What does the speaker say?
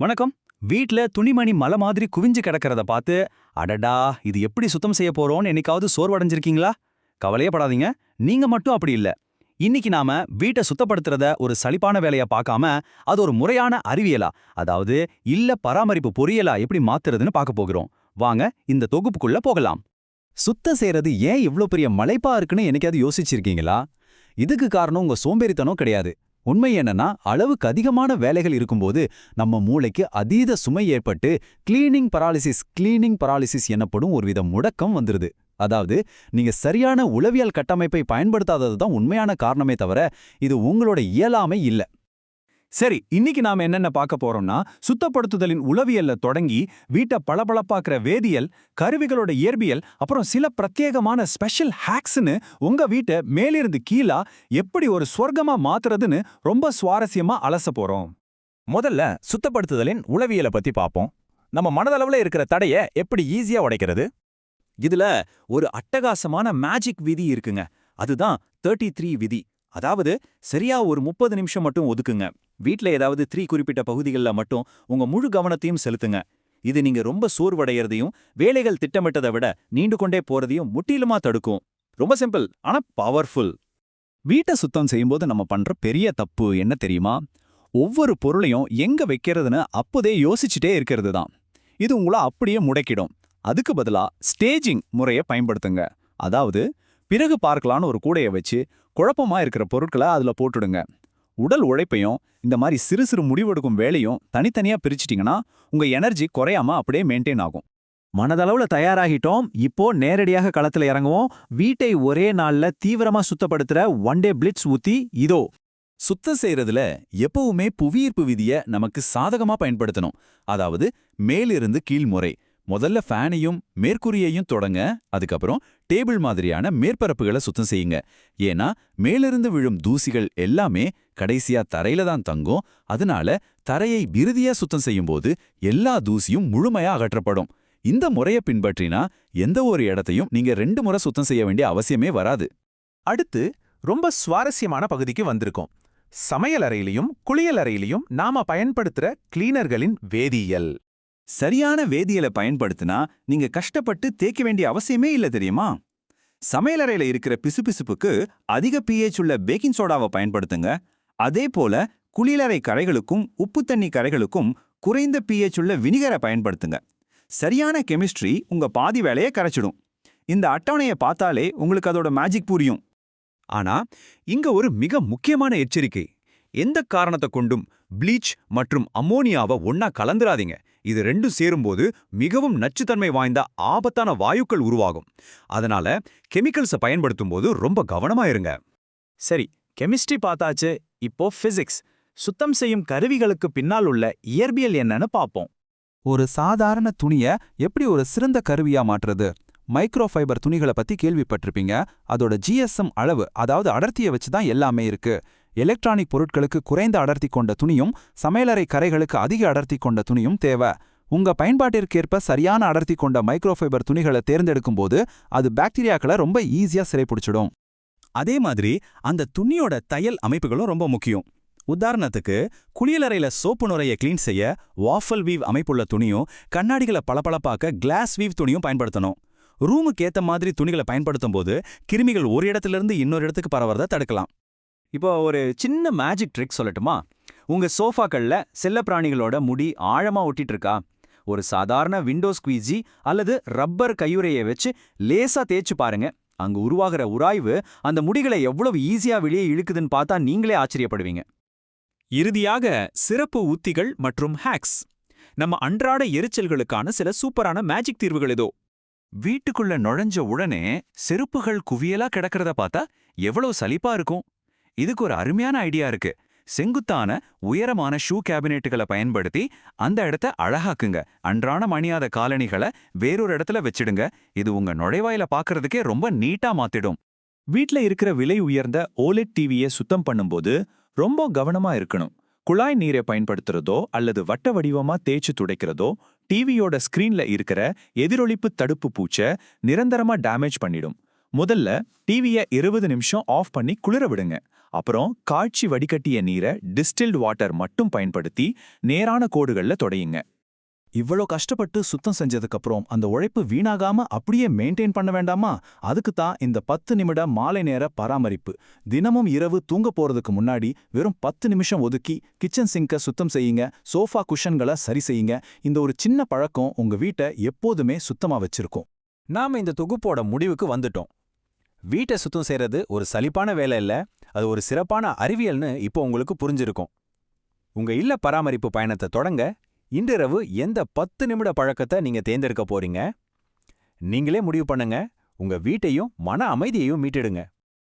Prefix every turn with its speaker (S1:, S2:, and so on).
S1: வணக்கம். வீட்ல துணிமணி மலை மாதிரி குவிஞ்சு கிடக்கிறத பார்த்து, அடடா இது எப்படி சுத்தம் செய்ய போறோம்னு என்னைக்காவது சோர்வடைஞ்சிருக்கீங்களா? கவலையே படாதீங்க, நீங்க மட்டும் அப்படி இல்ல. இன்னைக்கு நாம வீட்டை சுத்தப்படுத்துறத ஒரு சலிப்பான வேலையா பார்க்காம, அது ஒரு முறையான அறிவியலா, அதாவது இல்ல பராமரிப்பு பொறியியலா எப்படி மாத்துறதுன்னு பார்க்க போகிறோம். வாங்க இந்த தொகுப்புக்குள்ள போகலாம். சுத்தம் செய்யறது ஏன் இவ்ளோ பெரிய மலைப்பா இருக்குன்னு என்னைக்காவது யோசிச்சிருக்கீங்களா? இதுக்கு காரணம் உங்க சோம்பேறித்தனம் கிடையாது. உண்மை என்னன்னா, அளவுக்கு அதிகமான வேலைகள் இருக்கும்போது நம்ம மூளைக்கு அதீத சுமை ஏற்பட்டு கிளீனிங் பராலிசிஸ் எனப்படும் ஒருவித முடக்கம் வந்துருது. அதாவது நீங்க சரியான உளவியல் கட்டமைப்பை பயன்படுத்தாதது தான் உண்மையான காரணமே தவிர இது உங்களோட இயலாமை இல்ல. சரி, இன்னைக்கு நாம என்னென்ன பார்க்க போறோம்னா, சுத்தப்படுத்துதலின் உளவியல்ல தொடங்கி வீட்டை பளபளப்பாக்குற வேதியியல், கருவிகளோட இயற்பியல், அப்புறம் சில பிரத்யேகமான ஸ்பெஷல் ஹேக்ஸ்னு உங்க வீட்டை மேலிருந்து கீழா எப்படி ஒரு சொர்க்கமா மாத்துறதுன்னு ரொம்ப சுவாரஸ்யமா அலச போறோம்.
S2: முதல்ல சுத்தப்படுத்துதலின் உளவியலை பத்தி பார்ப்போம். நம்ம மனதளவுல இருக்கிற தடைய எப்படி ஈஸியா உடைக்கிறது?
S1: இதுல ஒரு அட்டகாசமான மேஜிக் விதி இருக்குங்க. அதுதான் 33 விதி. அதாவது சரியா ஒரு 30 நிமிஷம் மட்டும் ஒதுக்குங்க. வீட்ல ஏதாவது 3 குறிப்பிட்ட பகுதிகளில் மட்டும் உங்க முழு கவனத்தையும் செலுத்துங்க. இது நீங்க ரொம்ப சோர்வடையறதையும் வேலைகள் திட்டமிட்டதை விட நீண்டு கொண்டே போறதையும் முற்றிலுமா தடுக்கும். ரொம்ப சிம்பிள், ஆனா பவர்ஃபுல்.
S2: வீட்டை சுத்தம் செய்யும்போது நம்ம பண்ற பெரிய தப்பு என்ன தெரியுமா? ஒவ்வொரு பொருளையும் எங்க வைக்கிறதுன்னு அப்போதே யோசிச்சுட்டே இருக்கிறது தான். இது உங்களை அப்படியே முடக்கிடும். அதுக்கு பதிலா ஸ்டேஜிங் முறையை பயன்படுத்துங்க. அதாவது பிறகு பார்க்கலான்னு ஒரு கூடையை வச்சு குழப்பமா இருக்கிற பொருட்களை அதுல போட்டுடுங்க. உடல் உழைப்பையும் இந்த மாதிரி சிறு சிறு முடிவெடுக்கும் வேலையும் தனித்தனியா பிரிச்சிட்டிங்கன்னா உங்க எனர்ஜி குறையாம அப்படியே மெயின்டைன் ஆகும்.
S1: மனதளவுல தயாராகிட்டோம். இப்போ நேரடியாக களத்துல இறங்குவோம். வீட்டை ஒரே நாள்ல தீவிரமா சுத்தப்படுத்துற ஒன் டே பிளிட்ஸ் ஊத்தி இதோ.
S2: சுத்தம் செய்யறதுல எப்பவுமே புவியீர்ப்பு விதியை நமக்கு சாதகமா பயன்படுத்தணும். அதாவது மேலிருந்து கீழ் முறை. முதல்ல ஃபேனையும் மேற்கூரையையும் தொடங்க. அதுக்கப்புறம் டேபிள் மாதிரியான மேற்பரப்புகளை சுத்தம் செய்யுங்க. ஏன்னா மேலிருந்து விழும் தூசிகள் எல்லாமே கடைசியா தரையில தான் தங்கும். அதனால தரையை இறுதியா சுத்தம் செய்யும்போது எல்லா தூசியும் முழுமையா அகற்றப்படும். இந்த முறையை பின்பற்றினா எந்த ஒரு இடத்தையும் நீங்க 2 முறை சுத்தம் செய்ய வேண்டிய அவசியமே வராது.
S3: அடுத்து ரொம்ப சுவாரஸ்யமான பகுதிக்கு வந்திருக்கோம். சமையல் அறையிலையும் குளியல் அறையிலையும் நாம பயன்படுத்துற கிளீனர்களின் வேதியியல்.
S1: சரியான வேதியியலை பயன்படுத்தினா நீங்க கஷ்டப்பட்டு தேய்க்க வேண்டிய அவசியமே இல்ல தெரியுமா? சமையலறையில இருக்கிற பிசுபிசுப்புக்கு அதிக pH உள்ள பேக்கிங் சோடாவை பயன்படுத்துங்க. அதே போல குளியலறை கரைகளுக்கும் உப்பு தண்ணி கரைகளுக்கும் குறைந்த pH உள்ள வினிகரை பயன்படுத்துங்க. சரியான கெமிஸ்ட்ரி உங்க பாதி வேலையை கரைச்சிடும். இந்த அட்டவணையை பார்த்தாலே உங்களுக்கு அதோட மேஜிக் புரியும். ஆனா இங்க ஒரு மிக முக்கியமான எச்சரிக்கை. எந்த காரணத்தை கொண்டும் ப்ளீச் மற்றும் அம்மோனியாவை ஒன்னா கலந்துராதீங்க. இது ரெண்டும் சேரும்போது மிகவும் நச்சுத்தன்மை வாய்ந்த ஆபத்தான வாயுக்கள் உருவாகும். அதனால கெமிக்கல்ஸை பயன்படுத்தும் போது ரொம்ப கவனமா இருங்க.
S3: சரி, கெமிஸ்ட்ரி பார்த்தாச்சு. இப்போ பிசிக்ஸ், சுத்தம் செய்யும் கருவிகளுக்கு பின்னால் உள்ள இயற்பியல் என்னன்னு பார்ப்போம்.
S2: ஒரு சாதாரண துணியை எப்படி ஒரு சிறந்த கருவியா மாற்றுறது? மைக்ரோஃபைபர் துணிகளை பத்தி கேள்விப்பட்டிருப்பீங்க. அதோட ஜிஎஸ்எம் அளவு, அதாவது அடர்த்தியை வச்சு தான் எல்லாமே இருக்கு. எலக்ட்ரானிக் பொருட்களுக்கு குறைந்த அடர்த்தி கொண்ட துணியும் சமையலறை கரைகளுக்கு அதிக அடர்த்தி கொண்ட துணியும் தேவை. உங்க பயன்பாட்டிற்கேற்ப சரியான அடர்த்தி கொண்ட மைக்ரோஃபைபர் துணிகளை தேர்ந்தெடுக்கும் போது அது பாக்டீரியாக்களை ரொம்ப ஈஸியா சிறைப்பிடிச்சிடும்.
S1: அதே மாதிரி அந்த துணியோட தையல் அமைப்புகளும் ரொம்ப முக்கியம். உதாரணத்துக்கு குளியலறையில சோப்பு நுரையை கிளீன் செய்ய வாஃபல் வீவ் அமைப்புள்ள துணியும் கண்ணாடிகளை பளபளப்பாக்க கிளாஸ் வீவ் துணியும் பயன்படுத்தணும். ரூமுக்கு ஏத்த மாதிரி துணிகளை பயன்படுத்தும் போது கிருமிகள் ஒரு இடத்திலிருந்து இன்னொரு இடத்துக்கு பரவறதை தடுக்கலாம். இப்போ ஒரு சின்ன மேஜிக் ட்ரிக் சொல்லட்டுமா? உங்க சோஃபாக்கள்ல செல்லப்பிராணிகளோட முடி ஆழமா ஒட்டிட்டு இருக்கா? ஒரு சாதாரண விண்டோ ஸ்குவீஜி அல்லது ரப்பர் கையுறையை வச்சு லேசா தேய்ச்சு பாருங்க. அங்கு உருவாகிற உராய்வு அந்த முடிகளை எவ்வளவு ஈஸியா வெளியே இழுக்குதுன்னு பார்த்தா நீங்களே ஆச்சரியப்படுவீங்க.
S3: இறுதியாக சிறப்பு உத்திகள் மற்றும் ஹேக்ஸ். நம்ம அன்றாட எரிச்சல்களுக்கான சில சூப்பரான மேஜிக் தீர்வுகள் இதோ.
S1: வீட்டுக்குள்ள நுழைஞ்ச உடனே செருப்புகள் குவியலா கிடக்கிறத பார்த்தா எவ்வளவு சலிப்பா இருக்கும். இதுக்கு ஒரு அருமையான ஐடியா இருக்கு. செங்குத்தான உயரமான ஷூ கேபினெட்டுகளை பயன்படுத்தி அந்த இடத்த அழகாக்குங்க. அன்றாடம் அணியாத காலணிகளை வேறொரு இடத்துல வச்சிடுங்க. இது உங்க நுழைவாயில பார்க்கறதுக்கே ரொம்ப நீட்டா மாத்திடும்.
S3: வீட்ல இருக்கிற விலை உயர்ந்த ஓலெட் டிவியை சுத்தம் பண்ணும்போது ரொம்ப கவனமா இருக்கணும். குழாய் நீரை பயன்படுத்துறதோ அல்லது வட்ட வடிவமா தேய்ச்சு துடைக்கிறதோ டிவியோட ஸ்கிரீன்ல இருக்கிற எதிரொலிப்பு தடுப்பு பூச்சை நிரந்தரமா டேமேஜ் பண்ணிடும். முதல்ல டிவியை 20 நிமிஷம் ஆஃப் பண்ணி குளிர விடுங்க. அப்புறம் காய்ச்சி வடிகட்டிய நீரை டிஸ்டில்டு வாட்டர் மட்டும் பயன்படுத்தி நேரான கோடுகள்ல தொடையுங்க.
S2: இவ்வளோ கஷ்டப்பட்டு சுத்தம் செஞ்சதுக்கு அப்புறம் அந்த உழைப்பு வீணாகாம அப்படியே மெயின்டைன் பண்ண வேண்டாமா? அதுக்கு தான் இந்த 10 நிமிட மாலை நேர பராமரிப்பு. தினமும் இரவு தூங்க போறதுக்கு முன்னாடி வெறும் 10 நிமிஷம் ஒதுக்கி கிச்சன் சிங்கை சுத்தம் செய்யுங்க, சோஃபா குஷன்களை சரி செய்யுங்க. இந்த ஒரு சின்ன பழக்கம் உங்க வீட்டை எப்போதுமே சுத்தமா வச்சிருக்கும்.
S4: நாம இந்த தொகுப்போட முடிவுக்கு வந்துட்டோம். வீட்டை சுத்தம் செய்யறது ஒரு சலிப்பான வேலை இல்ல, அது ஒரு சிறப்பான அறிவியல்னு இப்போ உங்களுக்கு புரிஞ்சிருக்கும். உங்க இல்ல பராமரிப்பு பயணத்தை தொடங்க இன்றிரவு எந்த 10 நிமிட பழக்கத்தை நீங்க தேர்ந்தெடுக்க போறீங்க? நீங்களே முடிவு பண்ணுங்க. உங்க வீட்டையும் மன அமைதியையும் மீட்டிடுங்க.